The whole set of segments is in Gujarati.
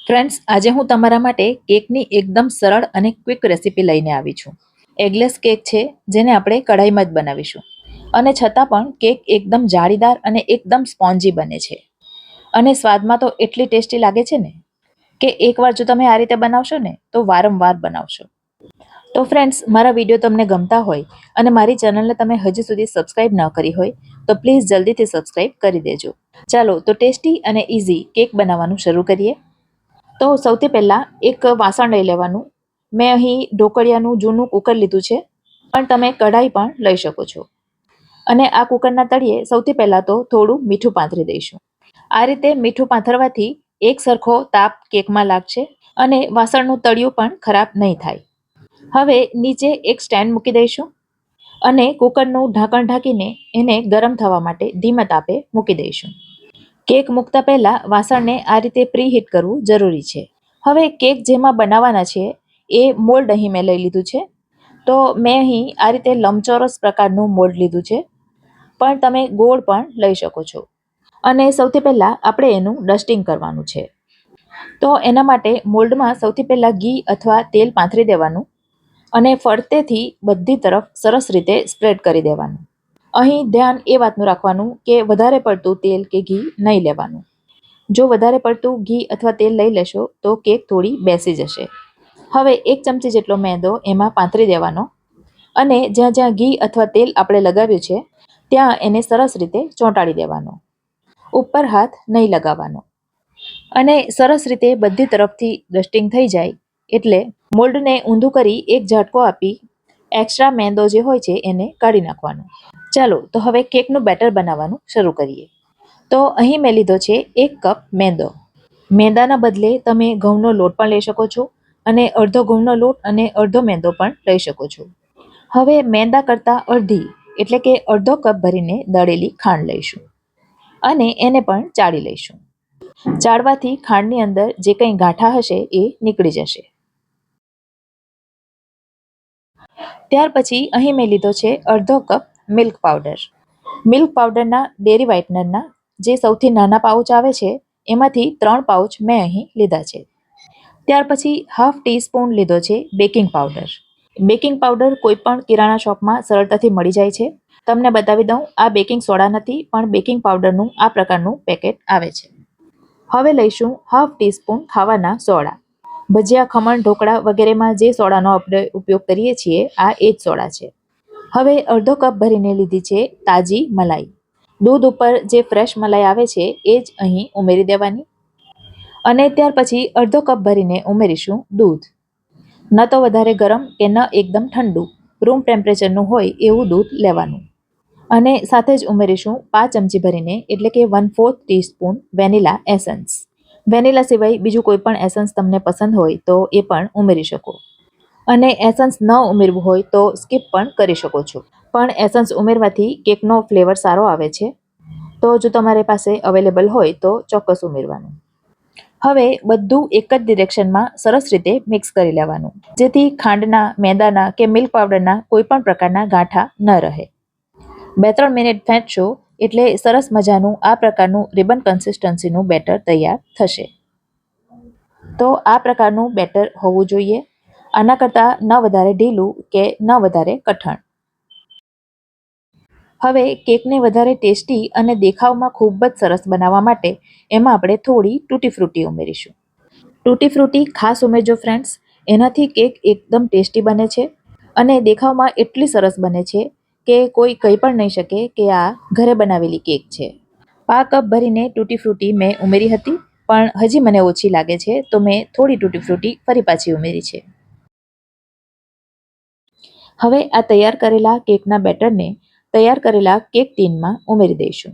ફ્રેન્ડ્સ, આજે હું તમારા માટે કેકની એકદમ સરળ અને ક્વિક રેસીપી લઈને આવી છું. એગલેસ કેક છે, જેને આપણે કઢાઈમાં જ બનાવીશું. અને છતાં પણ કેક એકદમ જાળીદાર અને એકદમ સ્પોન્જી બને છે. અને સ્વાદમાં તો એટલી ટેસ્ટી લાગે છે ને કે એકવાર જો તમે આ રીતે બનાવશો ને તો વારંવાર બનાવશો. તો ફ્રેન્ડ્સ, મારા વિડીયો તમને ગમતા હોય અને મારી ચેનલને તમે હજી સુધી સબસ્ક્રાઇબ ન કરી હોય તો પ્લીઝ જલ્દીથી સબસ્ક્રાઇબ કરી દેજો. ચાલો તો ટેસ્ટી અને ઇઝી કેક બનાવવાનું શરૂ કરીએ. તો સૌથી પહેલાં એક વાસણ લઈ લેવાનું. મેં અહીં ઢોકળિયાનું જૂનું કુકર લીધું છે, પણ તમે કઢાઈ પણ લઈ શકો છો. અને આ કુકરના તળિયે સૌથી પહેલાં તો થોડું મીઠું પાથરી દઈશું. આ રીતે મીઠું પાથરવાથી એક સરખો તાપ કેકમાં લાગશે અને વાસણનું તળિયું પણ ખરાબ નહીં થાય. હવે નીચે એક સ્ટેન્ડ મૂકી દઈશું અને કુકરનું ઢાંકણ ઢાંકીને એને ગરમ થવા માટે ધીમા તાપે મૂકી દઈશું. કેક મૂકતા પહેલા વાસણને આ રીતે પ્રીહીટ કરવું જરૂરી છે. હવે કેક જેમાં બનાવવાના છે એ મોલ્ડ અહીં મેં લઈ લીધું છે. તો મેં અહીં આ રીતે લંબચોરસ પ્રકારનું મોલ્ડ લીધું છે, પણ તમે ગોળ પણ લઈ શકો છો. અને સૌથી પહેલાં આપણે એનું ડસ્ટિંગ કરવાનું છે. તો એના માટે મોલ્ડમાં સૌથી પહેલાં ઘી અથવા તેલ પાથરી દેવાનું અને ફરતેથી બધી તરફ સરસ રીતે સ્પ્રેડ કરી દેવાનું. અહીં ધ્યાન એ વાતનું રાખવાનું કે વધારે પડતું તેલ કે ઘી નહીં લેવાનું. જો વધારે પડતું ઘી અથવા તેલ લઈ લેશો તો કેક થોડી બેસી જશે. હવે 1 ચમચી જેટલો મેંદો એમાં પાથરી દેવાનો અને જ્યાં જ્યાં ઘી અથવા તેલ આપણે લગાવ્યું છે ત્યાં એને સરસ રીતે ચોંટાડી દેવાનો. ઉપર હાથ નહીં લગાવવાનો. અને સરસ રીતે બધી તરફથી ડસ્ટિંગ થઈ જાય એટલે મોલ્ડને ઊંધું કરી એક ઝટકો આપી એક્સ્ટ્રા મેંદો જે હોય છે એને કાઢી નાખવાનો. ચાલો તો હવે કેકનું બેટર બનાવવાનું શરૂ કરીએ. તો અહીં મેં લીધો છે 1 કપ મેંદો. મેંદાના બદલે તમે ઘઉંનો લોટ પણ લઈ શકો છો અને અડધો ઘઉંનો લોટ અને અડધો મેંદો પણ લઈ શકો છો. હવે મેંદા કરતાં અડધી એટલે કે અડધો કપ ભરીને દળેલી ખાંડ લઈશું અને એને પણ ચાળી લઈશું. ચાળવાથી ખાંડની અંદર જે કંઈ ગાંઠા હશે એ નીકળી જશે. ત્યાર પછી અહીં મેં લીધો છે અડધો કપ મિલ્ક પાવડર. મિલ્ક પાવડરના ડેરી વ્હાઇટનરના જે સૌથી નાના પાઉચ આવે છે એમાંથી 3 પાઉચ મેં અહીં લીધા છે. ત્યાર પછી હાફ ટીસ્પૂન લીધો છે બેકિંગ પાવડર. બેકિંગ પાવડર કોઈ પણ કિરાણા શોપમાં સરળતાથી મળી જાય છે. તમને બતાવી દઉં, આ બેકિંગ સોડા નથી, પણ બેકિંગ પાવડરનું આ પ્રકારનું પેકેટ આવે છે. હવે લઈશું હાફ ટીસ્પૂન ખાવાના સોડા. ભજીયા, ખમણ, ઢોકળા વગેરેમાં જે સોડાનો આપણે ઉપયોગ કરીએ છીએ આ એ જ સોડા છે. હવે અડધો કપ ભરીને લીધી છે તાજી મલાઈ. દૂધ ઉપર જે ફ્રેશ મલાઈ આવે છે એ જ અહીં ઉમેરી દેવાની. અને ત્યાર પછી અડધો કપ ભરીને ઉમેરીશું દૂધ. ન તો વધારે ગરમ કે ન એકદમ ઠંડુ, રૂમ ટેમ્પરેચરનું હોય એવું દૂધ લેવાનું. અને સાથે જ ઉમેરીશું 5 ચમચી ભરીને એટલે કે 1/4 ટીસ્પૂન વેનીલા એસન્સ. વેનીલા સિવાય બીજું કોઈ પણ એસન્સ તમને પસંદ હોય તો એ પણ ઉમેરી શકો. અને એસન્સ ન ઉમેરવું હોય તો સ્કીપ પણ કરી શકો છો. પણ એસન્સ ઉમેરવાથી કેકનો ફ્લેવર સારો આવે છે. તો જો તમારી પાસે અવેલેબલ હોય તો ચોક્કસ ઉમેરવાનું. હવે બધું એક જ ડિરેક્શનમાં સરસ રીતે મિક્સ કરી લેવાનું, જેથી ખાંડના, મેંદાના કે મિલ્ક પાવડરના કોઈ પણ પ્રકારના ગાંઠા ન રહે. 2-3 મિનિટ ફેંટશો એટલે સરસ મજાનું આ પ્રકારનું રિબન કન્સિસ્ટન્સીનું બેટર તૈયાર થશે. તો આ પ્રકારનું બેટર હોવું જોઈએ. આના કરતાં ન વધારે ઢીલું કે ન વધારે કઠણ. હવે કેકને વધારે ટેસ્ટી અને દેખાવમાં ખૂબ જ સરસ બનાવવા માટે એમાં આપણે થોડી તૂટી ફ્રૂટી ઉમેરીશું. તૂટી ફ્રૂટી ખાસ ઉમેરજો ફ્રેન્ડ્સ. એનાથી કેક એકદમ ટેસ્ટી બને છે અને દેખાવમાં એટલી સરસ બને છે કે કોઈ કહી પણ નહીં શકે કે આ ઘરે બનાવેલી કેક છે. 5 કપ ભરીને તૂટી ફ્રૂટી મેં ઉમેરી હતી, પણ હજી મને ઓછી લાગે છે તો મેં થોડી તૂટી ફ્રૂટી ફરી પાછી ઉમેરી છે. હવે આ તૈયાર કરેલા કેકના બેટરને તૈયાર કરેલા કેક ટીનમાં ઉમેરી દઈશું.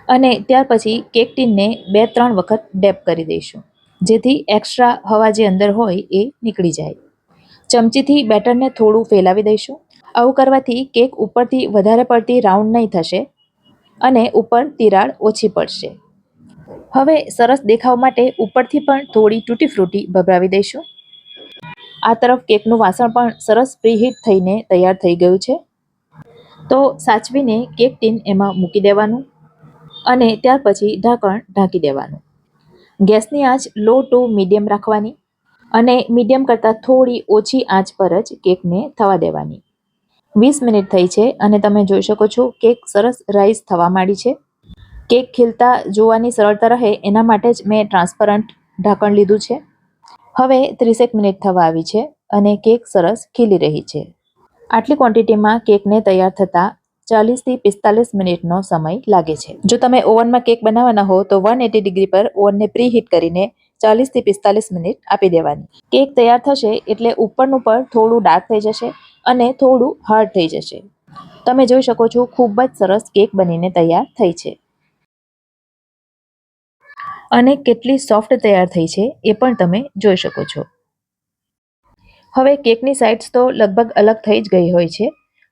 અને ત્યાર પછી કેક ટીનને 2-3 વખત ડેપ કરી દઈશું, જેથી એક્સ્ટ્રા હવા જે અંદર હોય એ નીકળી જાય. ચમચીથી બેટરને થોડું ફેલાવી દઈશું. આવું કરવાથી કેક ઉપરથી વધારે પડતી રાઉન્ડ નહીં થશે અને ઉપર તિરાડ ઓછી પડશે. હવે સરસ દેખાવ માટે ઉપરથી પણ થોડી તૂટી ફ્રૂટી ભભરાવી દઈશું. આ તરફ કેકનું વાસણ પણ સરસ પ્રીહીટ થઈને તૈયાર થઈ ગયું છે. તો સાચવીને કેક ટીન એમાં મૂકી દેવાનું અને ત્યાર પછી ઢાંકણ ઢાંકી દેવાનું. ગેસની આંચ લો ટુ મીડિયમ રાખવાની અને મીડિયમ કરતાં થોડી ઓછી આંચ પર જ કેકને થવા દેવાની. 20 મિનિટ થઈ છે અને તમે જોઈ શકો છો કેક સરસ રાઈસ થવા માંડી છે. કેક ખીલતા જોવાની સરળતા રહે એના માટે જ મેં ટ્રાન્સપરન્ટ ઢાંકણ લીધું છે. હવે 30 મિનિટ થવા આવી છે અને કેક સરસ ખીલી રહી છે. આટલી ક્વોન્ટિટીમાં કેકને તૈયાર થતાં 40થી 45 મિનિટનો સમય લાગે છે. જો તમે ઓવનમાં કેક બનાવવાના હો તો 180 ડિગ્રી પર ઓવનને પ્રીહીટ કરીને 40થી 45 મિનિટ આપી દેવાની. કેક તૈયાર થશે એટલે ઉપરનું પર થોડું ડાર્ક થઈ જશે અને થોડું હાર્ડ થઈ જશે. તમે જોઈ શકો છો ખૂબ જ સરસ કેક બનીને તૈયાર થઈ છે અને કેટલી સોફ્ટ તૈયાર થઈ છે એ પણ તમે જોઈ શકો છો. હવે કેકની સાઇડ્સ તો લગભગ અલગ થઈ જ ગઈ હોય છે,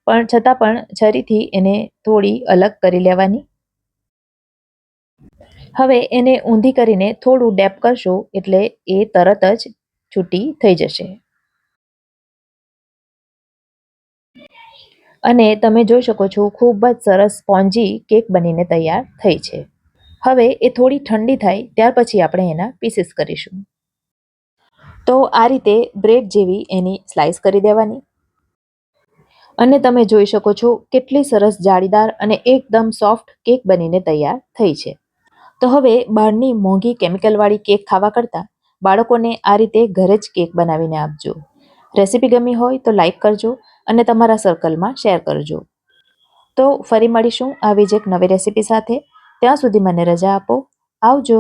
પણ છતાં પણ છરીથી એને થોડી અલગ કરી લેવાની. હવે એને ઊંધી કરીને થોડું ડેપ કરશો એટલે એ તરત જ છૂટી થઈ જશે અને તમે જોઈ શકો છો ખૂબ જ સરસ સ્પોન્જી કેક બનીને તૈયાર થઈ છે. હવે એ થોડી ઠંડી થાય ત્યાર પછી આપણે એના પીસીસ કરીશું. તો આ રીતે બ્રેડ જેવી એની સ્લાઇસ કરી દેવાની અને તમે જોઈ શકો છો કેટલી સરસ જાળીદાર અને એકદમ સોફ્ટ કેક બનીને તૈયાર થઈ છે. તો હવે બહારની મોંઘી કેમિકલવાળી કેક ખાવા કરતાં બાળકોને આ રીતે ઘરે જ કેક બનાવીને આપજો. રેસીપી ગમી હોય તો લાઈક કરજો અને તમારા સર્કલમાં શેર કરજો. તો ફરી મળીશું આવી જ એક નવી રેસીપી સાથે. ત્યાં સુધી મને રજા આપો. આવજો.